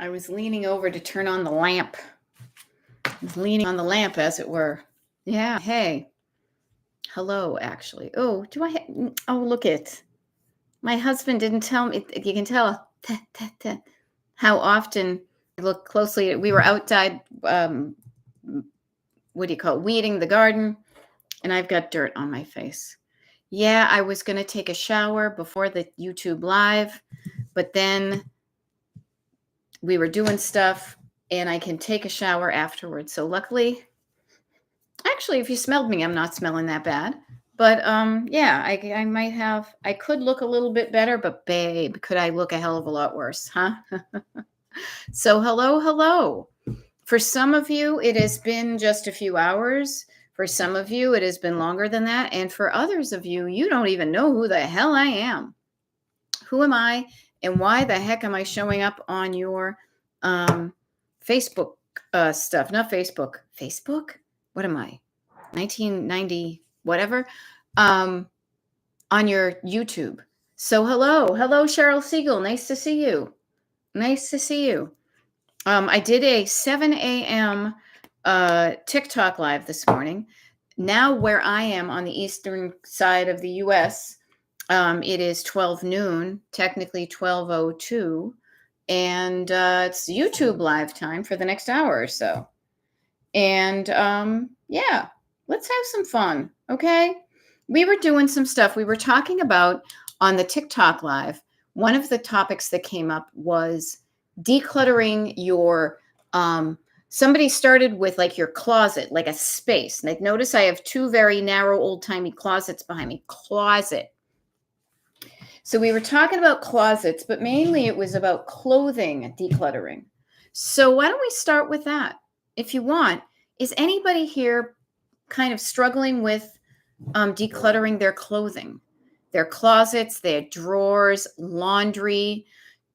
I was leaning over to turn on the lamp. I was leaning on the lamp, as it were. Yeah. Hey. Hello, actually. Oh, oh, look it. My husband didn't tell me. You can tell how often I look closely. We were outside, what do you call it? Weeding the garden, and I've got dirt on my face. Yeah, I was going to take a shower before the YouTube live, but then we were doing stuff and I can take a shower afterwards. So luckily, actually, if you smelled me, I'm not smelling that bad. But yeah, I might have, I could look a little bit better, but babe, could I look a hell of a lot worse, huh? So hello. For some of you, it has been just a few hours. For some of you, it has been longer than that. And for others of you, you don't even know who the hell I am. Who am I? And why the heck am I showing up on your Facebook stuff? Not Facebook. Facebook? What am I? 1990, whatever. On your YouTube. So hello, Cheryl Siegel. Nice to see you. I did a 7 a.m. TikTok live this morning. Now where I am on the eastern side of the U.S., it is 12 noon, technically 12:02, and it's YouTube live time for the next hour or so. And yeah, let's have some fun, okay? We were doing some stuff. We were talking about on the TikTok live. One of the topics that came up was decluttering your somebody started with like your closet, like a space. Like notice I have two very narrow old-timey closets behind me. Closet. So we were talking about closets, but mainly it was about clothing decluttering. So why don't we start with that? If you want, is anybody here kind of struggling with decluttering their clothing, their closets, their drawers, laundry,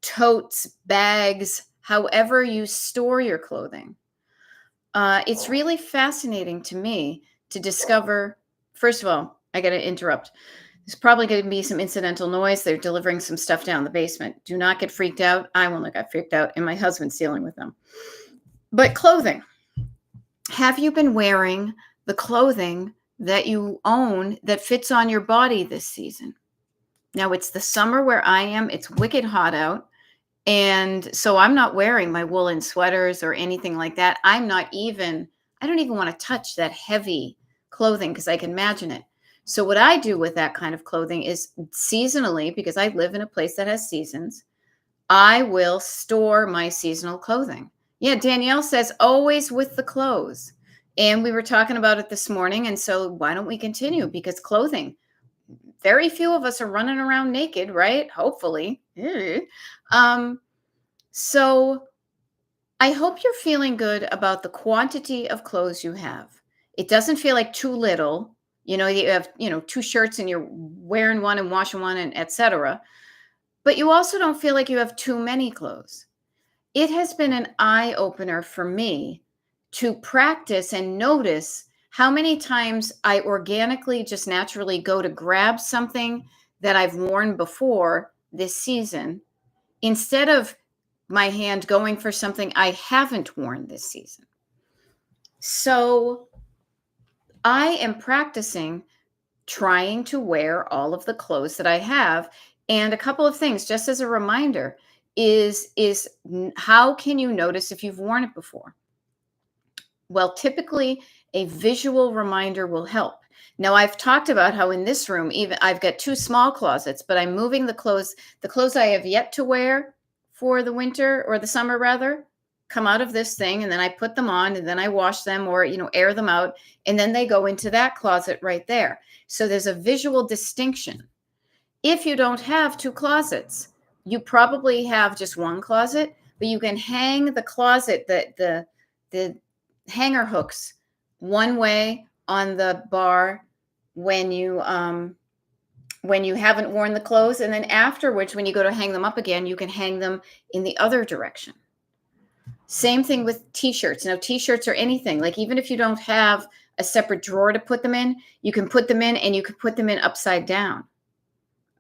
totes, bags, however you store your clothing? It's really fascinating to me to discover, first of all, I got to interrupt. There's probably going to be some incidental noise. They're delivering some stuff down the basement. Do not get freaked out. I will not get freaked out, and my husband's dealing with them. But clothing. Have you been wearing the clothing that you own that fits on your body this season? Now, it's the summer where I am. It's wicked hot out. And so I'm not wearing my woolen sweaters or anything like that. I don't even want to touch that heavy clothing because I can imagine it. So what I do with that kind of clothing is seasonally, because I live in a place that has seasons, I will store my seasonal clothing. Yeah, Danielle says always with the clothes. And we were talking about it this morning. And so why don't we continue? Because clothing, very few of us are running around naked, right? Hopefully. So I hope you're feeling good about the quantity of clothes you have. It doesn't feel like too little. You have, two shirts and you're wearing one and washing one and etc. But you also don't feel like you have too many clothes. It has been an eye-opener for me to practice and notice how many times I organically, just naturally go to grab something that I've worn before this season, instead of my hand going for something I haven't worn this season. So I am practicing trying to wear all of the clothes that I have. And a couple of things, just as a reminder, is how can you notice if you've worn it before? Well, typically a visual reminder will help. Now, I've talked about how in this room, even I've got two small closets, but I'm moving the clothes I have yet to wear for the winter or the summer rather, come out of this thing, and then I put them on, and then I wash them or, air them out, and then they go into that closet right there. So there's a visual distinction. If you don't have two closets, you probably have just one closet, but you can hang the closet, the hanger hooks one way on the bar when you haven't worn the clothes, and then afterwards, when you go to hang them up again, you can hang them in the other direction. Same thing with t-shirts. Now, t-shirts or anything, like even if you don't have a separate drawer to put them in, you can put them in, and you can put them in upside down.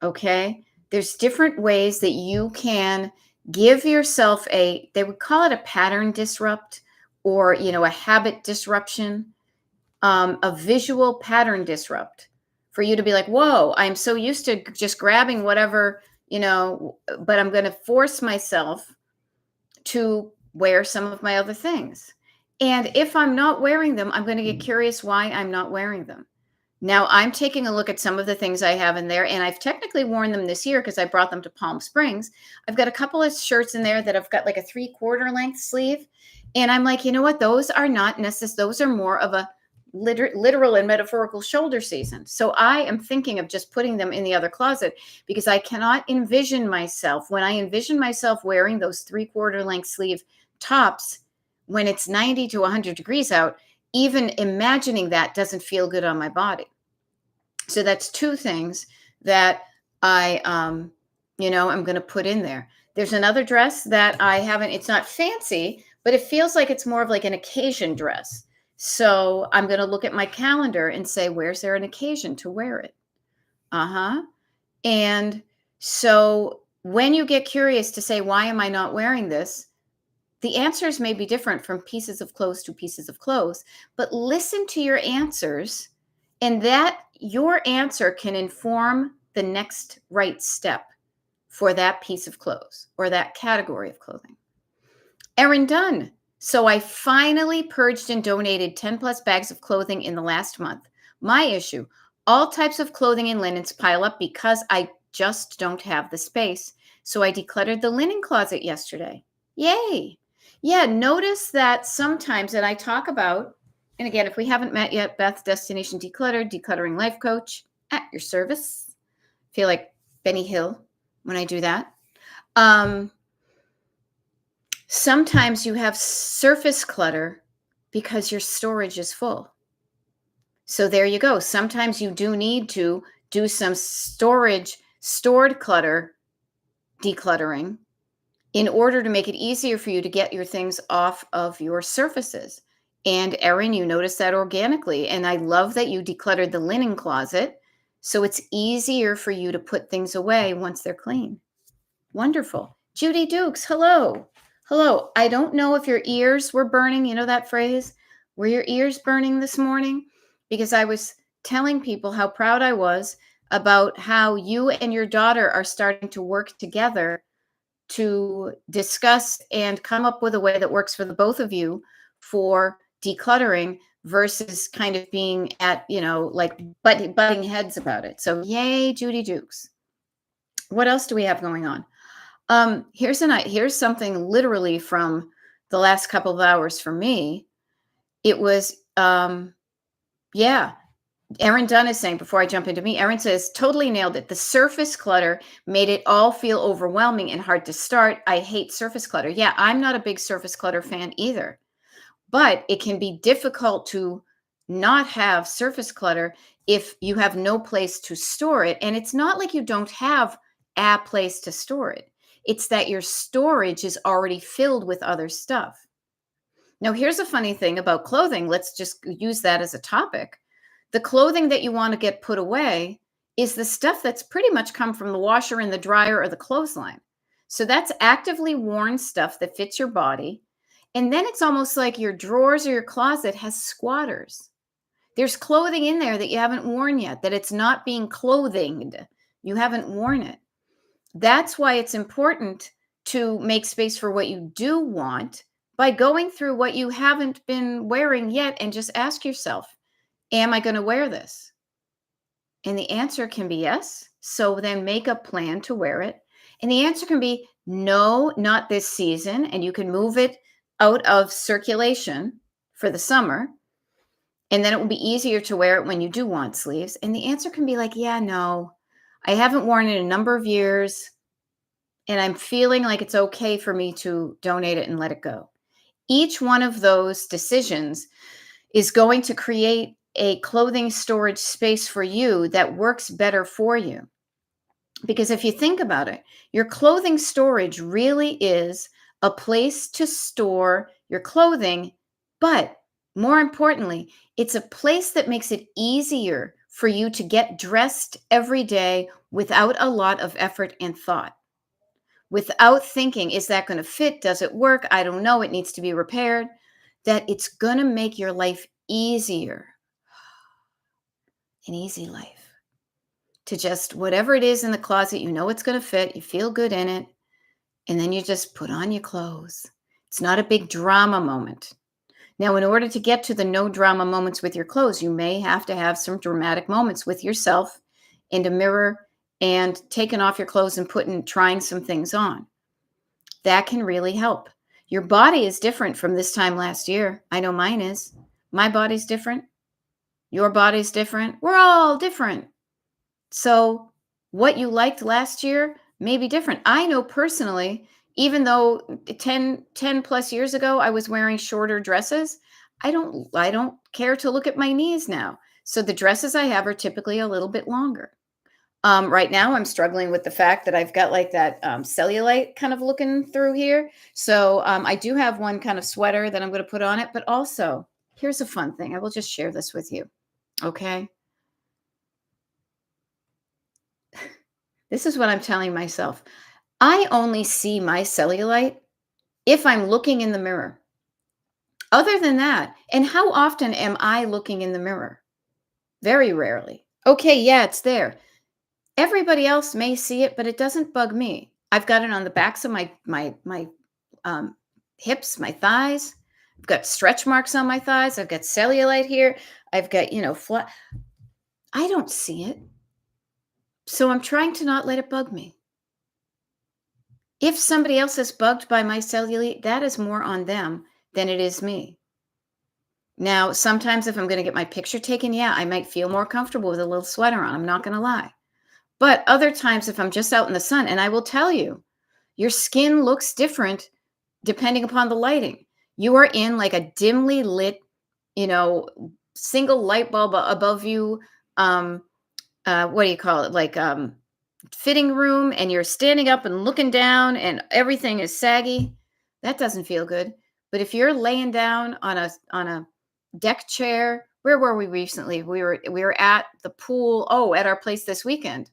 Okay? There's different ways that you can Give yourself they would call it a pattern disrupt, or, a habit disruption, a visual pattern disrupt, for you to be like, whoa, I'm so used to just grabbing whatever, but I'm going to force myself to wear some of my other things. And if I'm not wearing them, I'm going to get curious why I'm not wearing them. Now I'm taking a look at some of the things I have in there, and I've technically worn them this year because I brought them to Palm Springs. I've got a couple of shirts in there that I've got like a 3/4 length sleeve. And I'm like, you know what? Those are not necessary. Those are more of a literal and metaphorical shoulder season. So I am thinking of just putting them in the other closet, because I cannot envision myself, when I envision myself wearing those 3/4 length sleeve tops when it's 90 to 100 degrees out. Even imagining that doesn't feel good on my body. So that's two things that I'm going to put in there. There's another dress that I haven't, it's not fancy, but it feels like it's more of like an occasion dress. So I'm going to look at my calendar and say, where's there an occasion to wear it? And so when you get curious to say, why am I not wearing this? The answers may be different from pieces of clothes to pieces of clothes, but listen to your answers, and that your answer can inform the next right step for that piece of clothes or that category of clothing. Errand done. So I finally purged and donated 10 plus bags of clothing in the last month. My issue: all types of clothing and linens pile up because I just don't have the space. So I decluttered the linen closet yesterday. Yay. Yeah, notice that sometimes, and I talk about, and again, if we haven't met yet, Beth, Destination Decluttered, Decluttering Life Coach, at your service. Feel like Benny Hill when I do that. Sometimes you have surface clutter because your storage is full. So there you go. Sometimes you do need to do some stored clutter decluttering in order to make it easier for you to get your things off of your surfaces. And Erin, you noticed that organically. And I love that you decluttered the linen closet, so it's easier for you to put things away once they're clean. Wonderful. Judy Dukes, hello. Hello. I don't know if your ears were burning. You know that phrase? Were your ears burning this morning? Because I was telling people how proud I was about how you and your daughter are starting to work together to discuss and come up with a way that works for the both of you for decluttering, versus kind of being at, like butting heads about it. So yay, Judy Dukes. What else do we have going on? Here's something literally from the last couple of hours for me. It was, Erin Dunn is saying, before I jump into me, Erin says, totally nailed it. The surface clutter made it all feel overwhelming and hard to start. I hate surface clutter. Yeah, I'm not a big surface clutter fan either, but it can be difficult to not have surface clutter if you have no place to store it. And it's not like you don't have a place to store it. It's that your storage is already filled with other stuff. Now, here's a funny thing about clothing. Let's just use that as a topic. The clothing that you want to get put away is the stuff that's pretty much come from the washer and the dryer or the clothesline. So that's actively worn stuff that fits your body. And then it's almost like your drawers or your closet has squatters. There's clothing in there that you haven't worn yet, that it's not being clothinged. You haven't worn it. That's why it's important to make space for what you do want by going through what you haven't been wearing yet and just ask yourself, am I going to wear this? And the answer can be yes. So then make a plan to wear it. And the answer can be no, not this season. And you can move it out of circulation for the summer. And then it will be easier to wear it when you do want sleeves. And the answer can be like, yeah, no, I haven't worn it in a number of years, and I'm feeling like it's okay for me to donate it and let it go. Each one of those decisions is going to create a clothing storage space for you that works better for you. Because if you think about it, your clothing storage really is a place to store your clothing, but more importantly, it's a place that makes it easier for you to get dressed every day without a lot of effort and thought. without thinking, is that going to fit? Does it work? I don't know. It needs to be repaired. That it's going to make your life easier, an easy life. To just whatever it is in the closet, you know it's going to fit, you feel good in it, and then you just put on your clothes. It's not a big drama moment. Now, in order to get to the no drama moments with your clothes, you may have to have some dramatic moments with yourself in a mirror and taking off your clothes and trying some things on. That can really help. Your body is different from this time last year. I know mine is. My body's different. Your body's different. We're all different. So what you liked last year may be different. I know personally, even though 10 plus years ago I was wearing shorter dresses, I don't care to look at my knees now. So the dresses I have are typically a little bit longer. Right now I'm struggling with the fact that I've got like that cellulite kind of looking through here. So I do have one kind of sweater that I'm going to put on it, but also here's a fun thing. I will just share this with you. Okay. This is what I'm telling myself. I only see my cellulite if I'm looking in the mirror. Other than that, and how often am I looking in the mirror? Very rarely. Okay, yeah, it's there. Everybody else may see it, but it doesn't bug me. I've got it on the backs of my um, hips, my thighs. I've got stretch marks on my thighs. I've got cellulite here. I've got, flat. I don't see it. So I'm trying to not let it bug me. If somebody else is bugged by my cellulite, that is more on them than it is me. Now, sometimes if I'm going to get my picture taken, yeah, I might feel more comfortable with a little sweater on. I'm not going to lie. But other times, if I'm just out in the sun, and I will tell you, your skin looks different depending upon the lighting. You are in like a dimly lit, single light bulb above you. What do you call it? Like fitting room, and you're standing up and looking down and everything is saggy. That doesn't feel good. But if you're laying down on a deck chair, where were we recently? We were at the pool, at our place this weekend.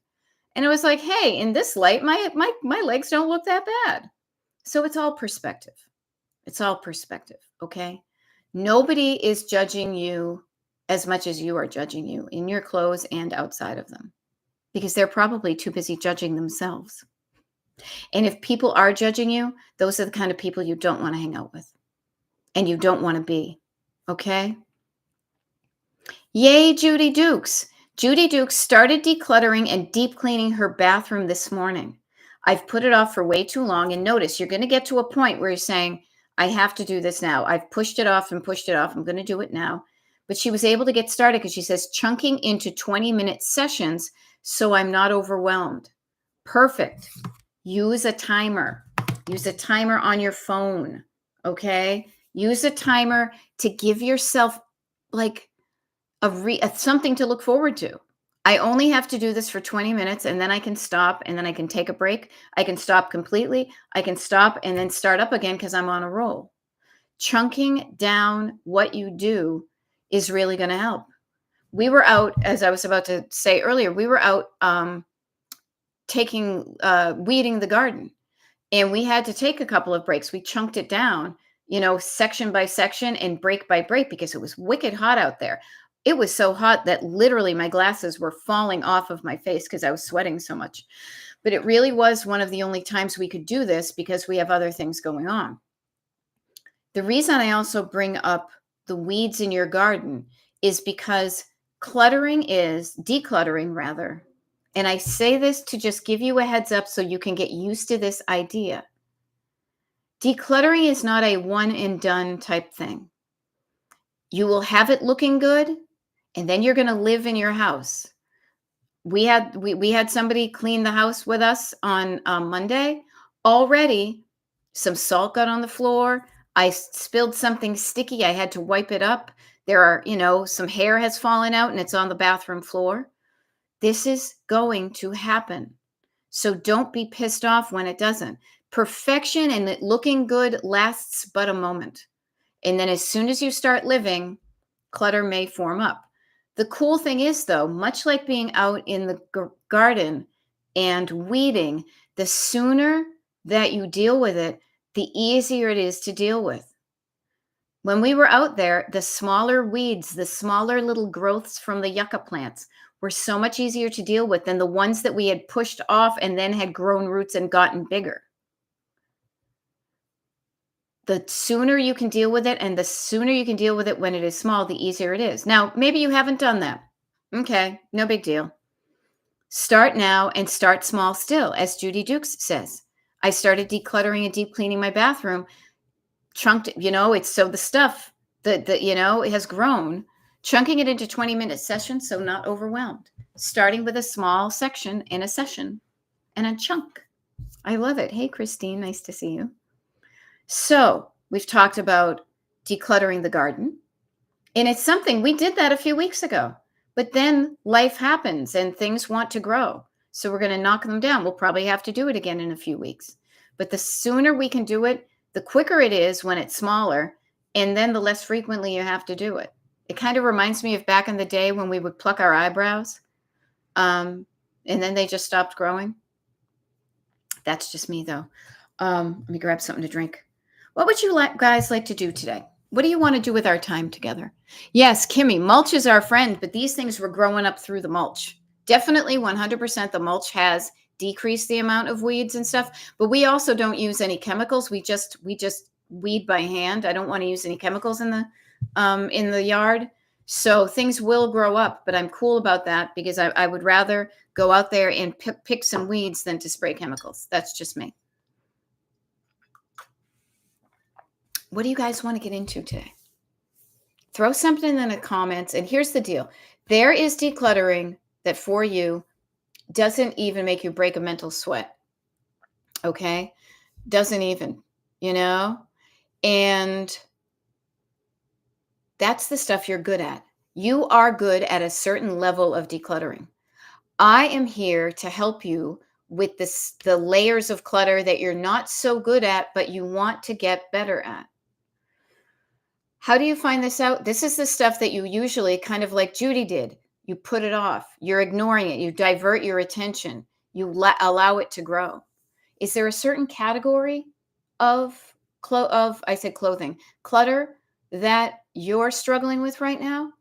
And it was like, hey, in this light, my legs don't look that bad. So it's all perspective. It's all perspective, okay? Nobody is judging you as much as you are judging you in your clothes and outside of them, because they're probably too busy judging themselves. And if people are judging you, those are the kind of people you don't want to hang out with and you don't want to be. Okay? Yay, Judy Dukes. Judy Dukes started decluttering and deep cleaning her bathroom this morning. I've put it off for way too long. And notice you're going to get to a point where you're saying, I have to do this now. I've pushed it off and pushed it off. I'm going to do it now. But she was able to get started because she says chunking into 20-minute sessions so I'm not overwhelmed. Perfect. Use a timer. Use a timer on your phone. Okay? Use a timer to give yourself like something to look forward to. I only have to do this for 20 minutes and then I can stop and then I can take a break. I can stop completely. I can stop and then start up again because I'm on a roll. Chunking down what you do is really going to help. We were out, as I was about to say earlier, we were out weeding the garden, and we had to take a couple of breaks. We chunked it down, section by section and break by break because it was wicked hot out there. It was so hot that literally my glasses were falling off of my face because I was sweating so much. But it really was one of the only times we could do this because we have other things going on. The reason I also bring up the weeds in your garden is because decluttering rather. And I say this to just give you a heads up so you can get used to this idea. Decluttering is not a one and done type thing. You will have it looking good, and then you're going to live in your house. We had somebody clean the house with us on Monday. Already, some salt got on the floor. I spilled something sticky. I had to wipe it up. There are, some hair has fallen out and it's on the bathroom floor. This is going to happen. So don't be pissed off when it doesn't. Perfection and it looking good lasts but a moment. And then as soon as you start living, clutter may form up. The cool thing is, though, much like being out in the garden and weeding, the sooner that you deal with it, the easier it is to deal with. When we were out there, the smaller weeds, the smaller little growths from the yucca plants were so much easier to deal with than the ones that we had pushed off and then had grown roots and gotten bigger. The sooner you can deal with it, and the sooner you can deal with it when it is small, the easier it is. Now, maybe you haven't done that. Okay, no big deal. Start now and start small still, as Judy Dukes says. I started decluttering and deep cleaning my bathroom, chunked, it's so the stuff that it has grown, chunking it into 20-minute sessions so not overwhelmed, starting with a small section in a session and a chunk. I love it. Hey, Christine, nice to see you. So we've talked about decluttering the garden, and it's something we did that a few weeks ago, but then life happens and things want to grow. So we're going to knock them down. We'll probably have to do it again in a few weeks, but the sooner we can do it, the quicker it is when it's smaller, and then the less frequently you have to do it. It kind of reminds me of back in the day when we would pluck our eyebrows, and then they just stopped growing. That's just me, though. Let me grab something to drink. What would you guys like to do today? What do you want to do with our time together? Yes, Kimmy, mulch is our friend, but these things were growing up through the mulch. Definitely 100% the mulch has decreased the amount of weeds and stuff, but we also don't use any chemicals. We just weed by hand. I don't want to use any chemicals in the yard. So things will grow up, but I'm cool about that because I would rather go out there and pick some weeds than to spray chemicals. That's just me. What do you guys want to get into today? Throw something in the comments. And here's the deal. There is decluttering that for you doesn't even make you break a mental sweat. Okay? Doesn't even, and that's the stuff you're good at. You are good at a certain level of decluttering. I am here to help you with the layers of clutter that you're not so good at, but you want to get better at. How do you find this out? This is the stuff that you usually, kind of like Judy did, you put it off, you're ignoring it, you divert your attention, you allow it to grow. Is there a certain category of clothing, clutter that you're struggling with right now?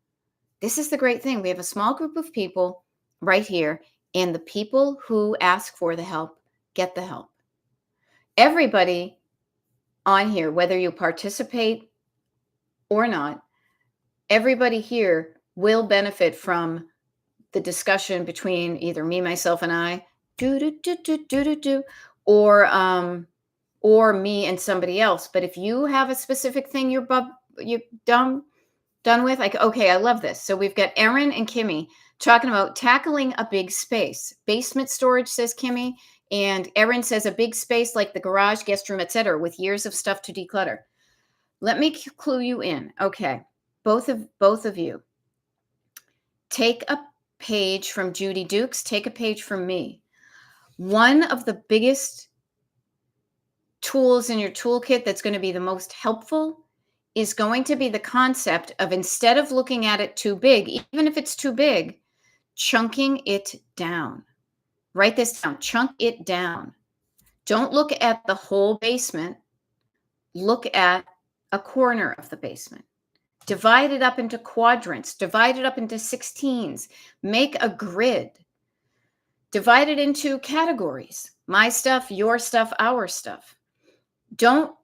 This is the great thing. We have a small group of people right here, and the people who ask for the help get the help. Everybody on here, whether you participate or not, everybody here will benefit from the discussion between either me, myself, and I, or me and somebody else. But if you have a specific thing you're done with, like, okay, I love this. So we've got Erin and Kimmy talking about tackling a big space. Basement storage, says Kimmy, and Erin says a big space like the garage, guest room, etc., with years of stuff to declutter. Let me clue you in. Okay, both of you. Take a page from Judy Dukes. Take a page from me. One of the biggest tools in your toolkit that's going to be the most helpful is going to be the concept of, instead of looking at it too big, even if it's too big, chunking it down. Write this down. Chunk it down. Don't look at the whole basement. Look at a corner of the basement. Divide it up into quadrants. Divide it up into 16s. Make a grid. Divide it into categories. My stuff, your stuff, our stuff.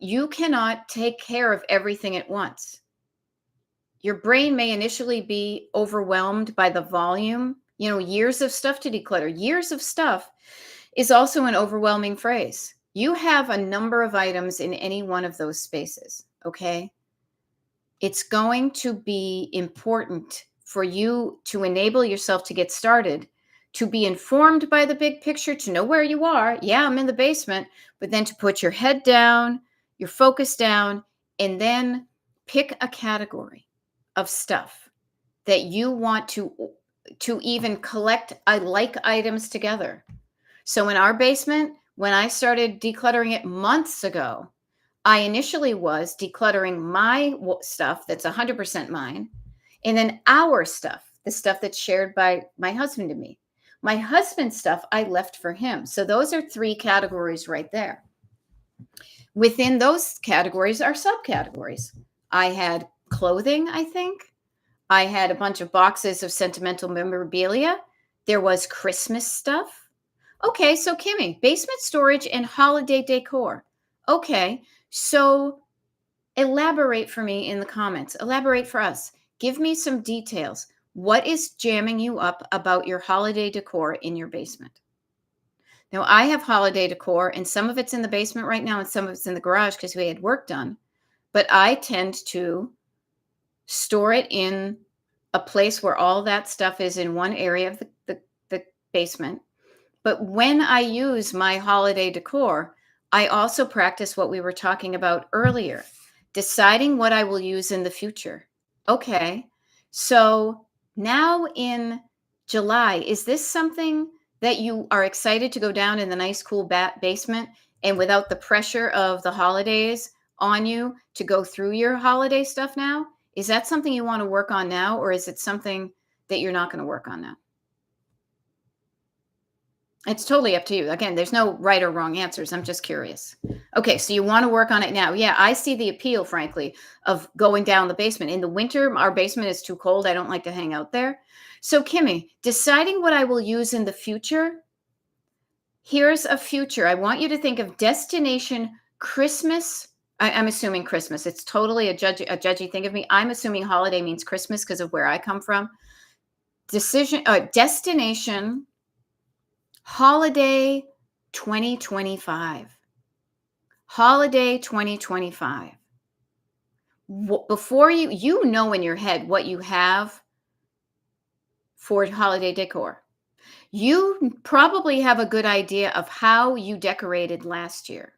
You cannot take care of everything at once. Your brain may initially be overwhelmed by the volume. Years of stuff to declutter. Years of stuff is also an overwhelming phrase. You have a number of items in any one of those spaces, okay? It's going to be important for you to enable yourself to get started, to be informed by the big picture, to know where you are. Yeah, I'm in the basement, but then to put your head down, your focus down, and then pick a category of stuff that you want to even collect like items together. So in our basement, when I started decluttering it months ago, I initially was decluttering my stuff that's 100% mine, and then our stuff, the stuff that's shared by my husband and me. My husband's stuff I left for him. So those are 3 categories right there. Within those categories are subcategories. I had clothing, I think. I had a bunch of boxes of sentimental memorabilia. There was Christmas stuff. Okay, so Kimmy, basement storage and holiday decor. Okay, so elaborate for me in the comments. Elaborate for us. Give me some details. What is jamming you up about your holiday decor in your basement? Now, I have holiday decor, and some of it's in the basement right now, and some of it's in the garage because we had work done. But I tend to store it in a place where all that stuff is in one area of the basement. But when I use my holiday decor, I also practice what we were talking about earlier, deciding what I will use in the future. Okay, so now in July, is this something that you are excited to go down in the nice, cool basement and without the pressure of the holidays on you to go through your holiday stuff now? Is that something you want to work on now, or is it something that you're not going to work on now? It's totally up to you. Again, there's no right or wrong answers. I'm just curious. Okay, so you want to work on it now. Yeah, I see the appeal, frankly, of going down the basement. In the winter, our basement is too cold. I don't like to hang out there. So, Kimmy, deciding what I will use in the future. Here's a future. I want you to think of destination Christmas. I'm assuming Christmas. It's totally a judgy thing of me. I'm assuming holiday means Christmas because of where I come from. Destination holiday 2025. Holiday 2025. Before you know in your head what you have for holiday decor. You probably have a good idea of how you decorated last year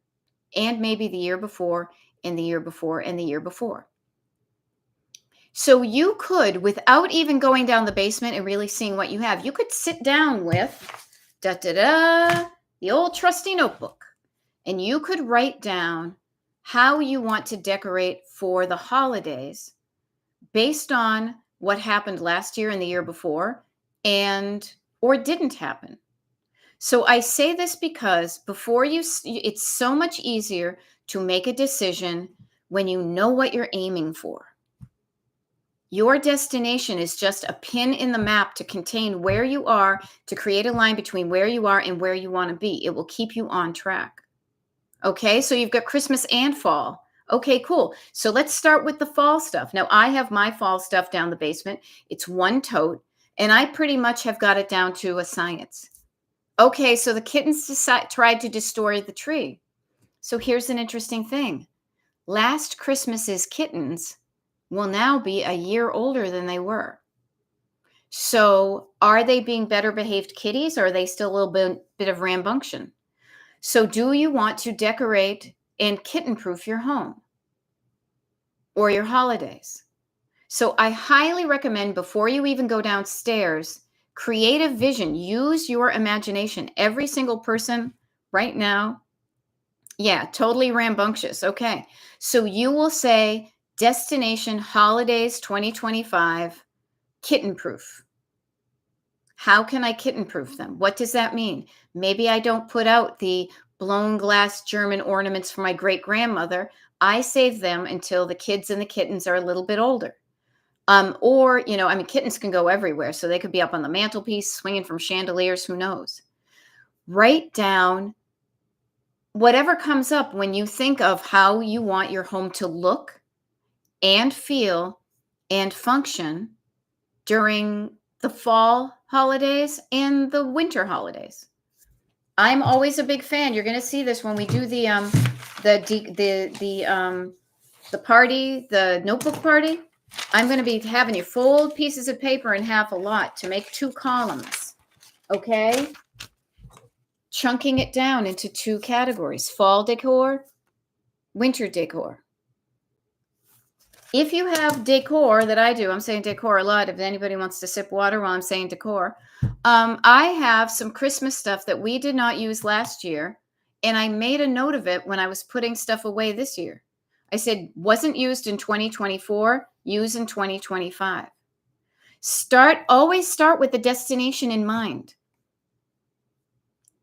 and maybe the year before and the year before and the year before. So you could, without even going down the basement and really seeing what you have, you could sit down with the old trusty notebook, and you could write down how you want to decorate for the holidays based on what happened last year and the year before and or didn't happen. So I say this because it's so much easier to make a decision when you know what you're aiming for. Your destination is just a pin in the map to contain where you are, to create a line between where you are and where you want to be. It will keep you on track. Okay, so you've got Christmas and fall. Okay, cool. So let's start with the fall stuff. Now, I have my fall stuff down the basement. It's one tote, and I pretty much have got it down to a science. Okay, so the kittens tried to destroy the tree. So here's an interesting thing. Last Christmas's kittens will now be a year older than they were. So are they being better behaved kitties, or are they still a little bit of rambunction? So do you want to decorate and kitten-proof your home or your holidays? So I highly recommend, before you even go downstairs, create a vision. Use your imagination. Every single person right now, yeah, totally rambunctious. Okay. So you will say, destination holidays 2025, kitten proof. How can I kitten proof them? What does that mean? Maybe I don't put out the blown glass German ornaments for my great grandmother. I save them until the kids and the kittens are a little bit older. Or, kittens can go everywhere. So they could be up on the mantelpiece, swinging from chandeliers, who knows? Write down whatever comes up when you think of how you want your home to look and feel and function during the fall holidays and the winter holidays. I'm always a big fan. You're going to see this when we do the party, the notebook party. I'm going to be having you fold pieces of paper in half a lot to make 2 columns. Okay? Chunking it down into 2 categories: fall decor, winter decor. If you have decor that I do, I'm saying decor a lot. If anybody wants to sip water while I'm saying decor, I have some Christmas stuff that we did not use last year, and I made a note of it when I was putting stuff away this year. I said, wasn't used in 2024, use in 2025. Always start with the destination in mind.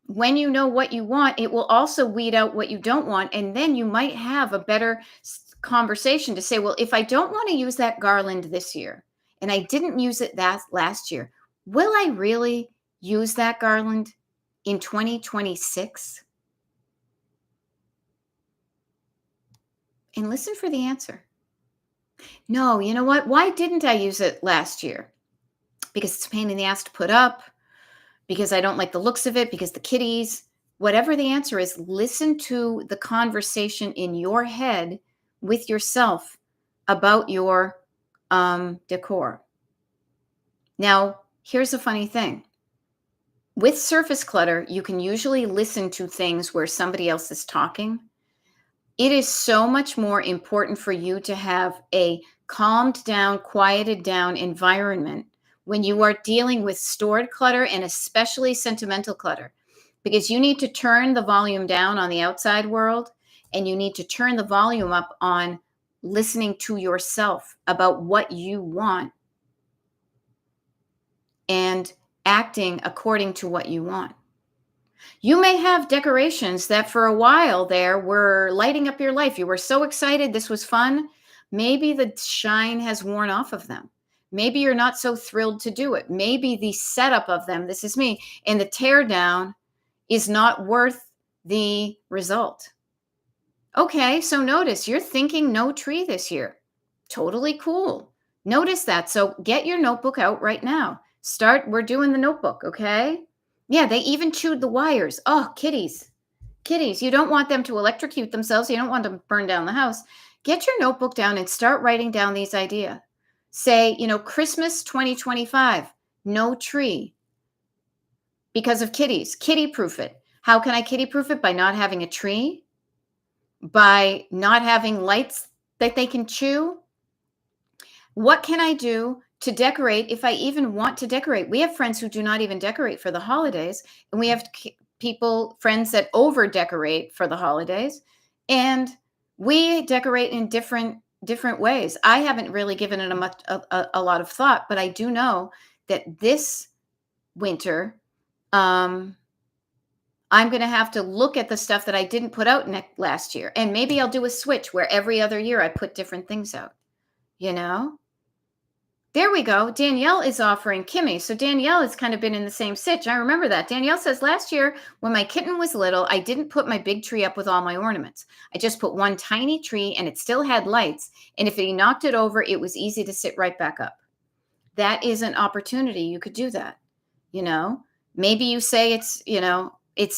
when you know what you want, it will also weed out what you don't want. And then you might have a better conversation to say, well, if I don't want to use that garland this year and I didn't use it that last year, will I really use that garland in 2026? And listen for the answer. No, you know what? Why didn't I use it last year? Because it's a pain in the ass to put up, because I don't like the looks of it, because the kitties, whatever the answer is, listen to the conversation in your head with yourself about your decor. Now, here's a funny thing. With surface clutter, you can usually listen to things where somebody else is talking. It is so much more important for you to have a calmed down, quieted down environment when you are dealing with stored clutter and especially sentimental clutter, because you need to turn the volume down on the outside world and you need to turn the volume up on listening to yourself about what you want and acting according to what you want. You may have decorations that for a while there were lighting up your life. You were so excited. This was fun. Maybe the shine has worn off of them. Maybe you're not so thrilled to do it. Maybe the setup of them, this is me, and the tear down is not worth the result. Okay, so notice you're thinking no tree this year. Totally cool. Notice that. So get your notebook out right now. We're doing the notebook, okay? Yeah, they even chewed the wires. Oh, kitties. Kitties, you don't want them to electrocute themselves. You don't want them to burn down the house. Get your notebook down and start writing down these ideas. Say, Christmas 2025, no tree because of kitties. Kitty proof it. How can I kitty proof it? By not having a tree, by not having lights that they can chew. What can I do to decorate if I even want to decorate? We have friends who do not even decorate for the holidays, and we have friends that over decorate for the holidays, and we decorate in different ways. I haven't really given it a lot of thought, but I do know that this winter, I'm going to have to look at the stuff that I didn't put out last year, and maybe I'll do a switch where every other year I put different things out, There we go. Danielle is offering Kimmy. So Danielle has kind of been in the same sitch. I remember that. Danielle says, last year when my kitten was little, I didn't put my big tree up with all my ornaments. I just put one tiny tree and it still had lights. And if he knocked it over, it was easy to sit right back up. That is an opportunity. You could do that. Maybe you say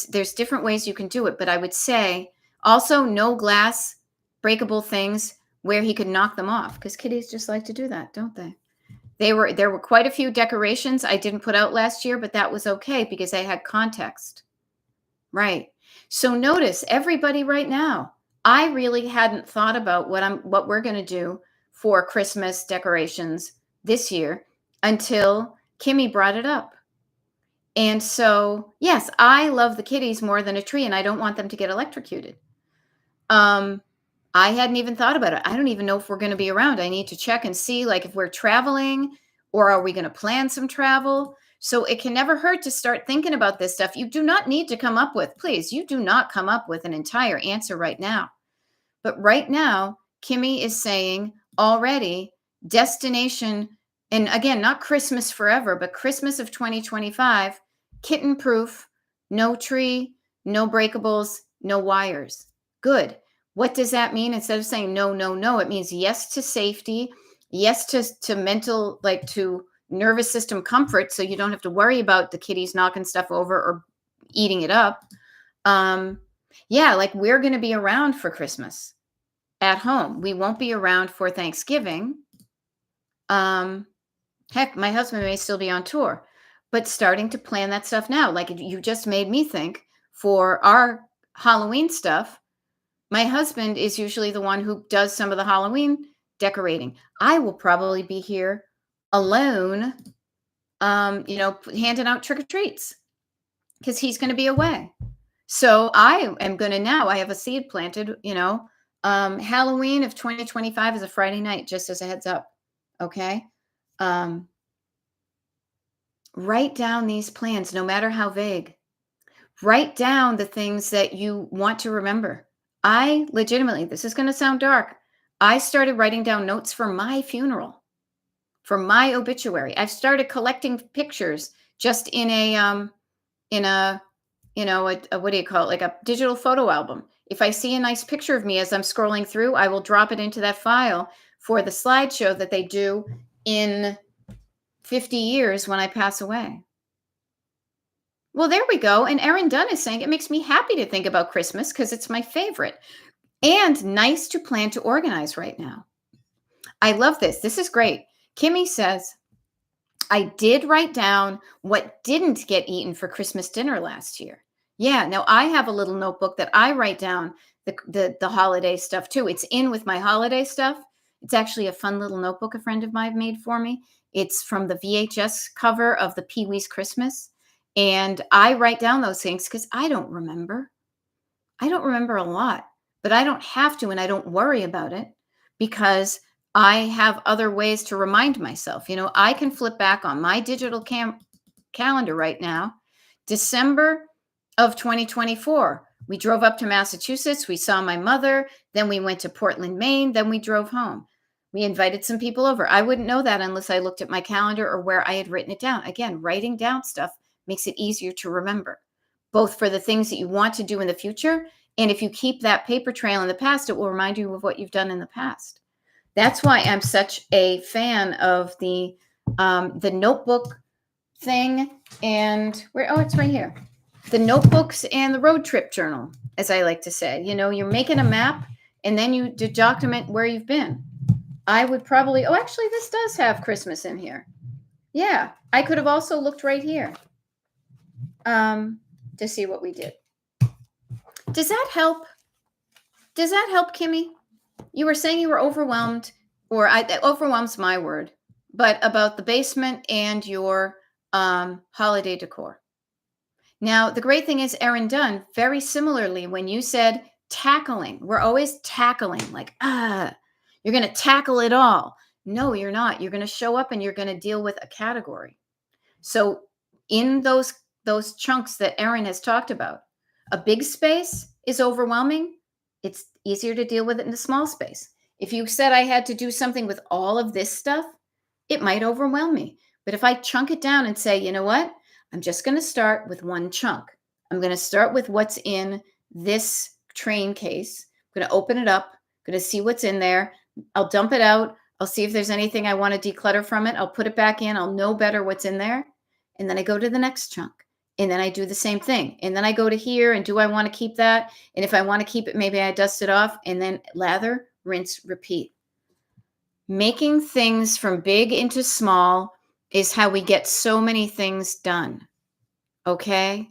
there's different ways you can do it. But I would say also no glass breakable things where he could knock them off, because kitties just like to do that, don't they? There were quite a few decorations I didn't put out last year, but that was okay because they had context. Right. So notice everybody right now, I really hadn't thought about what we're going to do for Christmas decorations this year until Kimmy brought it up. And so, yes, I love the kitties more than a tree, and I don't want them to get electrocuted. I hadn't even thought about it. I don't even know if we're going to be around. I need to check and see, like, if we're traveling or are we going to plan some travel. So it can never hurt to start thinking about this stuff. You do not need to come up with, please, you do not come up with an entire answer right now. But right now, Kimmy is saying already destination, and again, not Christmas forever, but Christmas of 2025, kitten proof, no tree, no breakables, no wires. Good. What does that mean? Instead of saying no, no, no, it means yes to safety, yes to mental, like to nervous system comfort, so you don't have to worry about the kitties knocking stuff over or eating it up. Yeah, like we're going to be around for Christmas at home. We won't be around for Thanksgiving. Heck, my husband may still be on tour, but starting to plan that stuff now. Like you just made me think for our Halloween stuff. My husband is usually the one who does some of the Halloween decorating. I will probably be here alone, handing out trick-or-treats because he's going to be away. So I am going to I have a seed planted, Halloween of 2025 is a Friday night, just as a heads up. Okay. Write down these plans, no matter how vague. Write down the things that you want to remember. I legitimately, this is going to sound dark. I started writing down notes for my funeral, for my obituary. I've started collecting pictures just in a what do you call it? Like a digital photo album. If I see a nice picture of me as I'm scrolling through, I will drop it into that file for the slideshow that they do in 50 years when I pass away. Well, there we go. And Erin Dunn is saying it makes me happy to think about Christmas because it's my favorite and nice to plan to organize right now. I love this. This is great. Kimmy says, I did write down what didn't get eaten for Christmas dinner last year. Yeah, now I have a little notebook that I write down the holiday stuff too. It's in with my holiday stuff. It's actually a fun little notebook a friend of mine made for me. It's from the VHS cover of the Pee Wee's Christmas. And I write down those things because I don't remember. I don't remember a lot, but I don't have to and I don't worry about it because I have other ways to remind myself. I can flip back on my digital calendar right now. December of 2024, we drove up to Massachusetts. We saw my mother. Then we went to Portland, Maine. Then we drove home. We invited some people over. I wouldn't know that unless I looked at my calendar or where I had written it down. Again, writing down stuff makes it easier to remember, both for the things that you want to do in the future. And if you keep that paper trail in the past, it will remind you of what you've done in the past. That's why I'm such a fan of the notebook thing and it's right here. The notebooks and the road trip journal, as I like to say. You're making a map and then you document where you've been. I would probably, actually, this does have Christmas in here. Yeah, I could have also looked right here to see what we did. Does that help? Does that help, Kimmy? You were saying you were overwhelmed, or overwhelmed's my word, but about the basement and your holiday decor. Now, the great thing is, Erin Dunn, very similarly, when you said tackling, we're always tackling, like, you're going to tackle it all. No, you're not. You're going to show up and you're going to deal with a category. So in those chunks that Erin has talked about, a big space is overwhelming. It's easier to deal with it in a small space. If you said I had to do something with all of this stuff, it might overwhelm me. But if I chunk it down and say, you know what? I'm just going to start with one chunk. I'm going to start with what's in this train case. I'm going to open it up. I'm going to see what's in there. I'll dump it out. I'll see if there's anything I want to declutter from it. I'll put it back in. I'll know better what's in there. And then I go to the next chunk. And then I do the same thing. And then I go to here and do I want to keep that? And if I want to keep it, maybe I dust it off and then lather, rinse, repeat. Making things from big into small is how we get so many things done. Okay?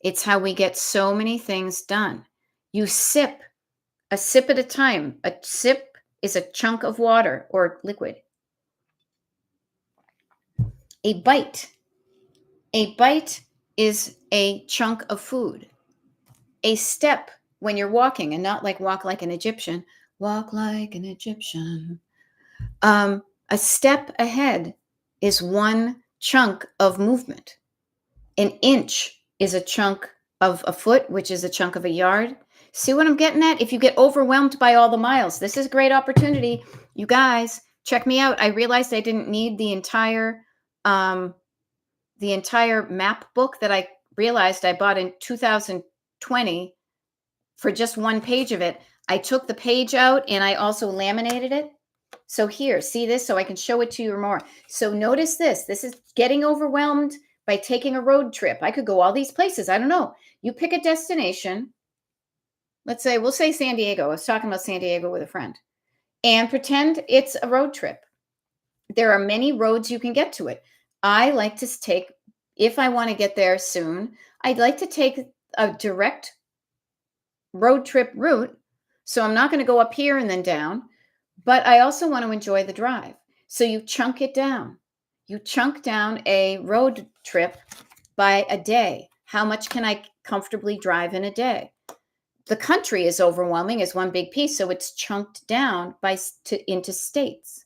It's how we get so many things done. You sip, a sip at a time. A sip is a chunk of water or liquid. A bite is a chunk of food. A step when you're walking, and not like walk like an Egyptian. Walk like an Egyptian. A step ahead is one chunk of movement. An inch is a chunk of a foot, which is a chunk of a yard. See what I'm getting at? If you get overwhelmed by all the miles, this is a great opportunity. You guys, check me out. I realized I didn't need the entire map book that I realized I bought in 2020 for just one page of it. I took the page out and I also laminated it. So here, see this? So I can show it to you more. So notice this. This is getting overwhelmed by taking a road trip. I could go all these places. I don't know. You pick a destination. We'll say San Diego. I was talking about San Diego with a friend. And pretend it's a road trip. There are many roads you can get to it. I like to take, if I want to get there soon, I'd like to take a direct road trip route. So I'm not going to go up here and then down, but I also want to enjoy the drive. So you chunk it down. You chunk down a road trip by a day. How much can I comfortably drive in a day? The country is overwhelming as one big piece, so it's chunked down into states.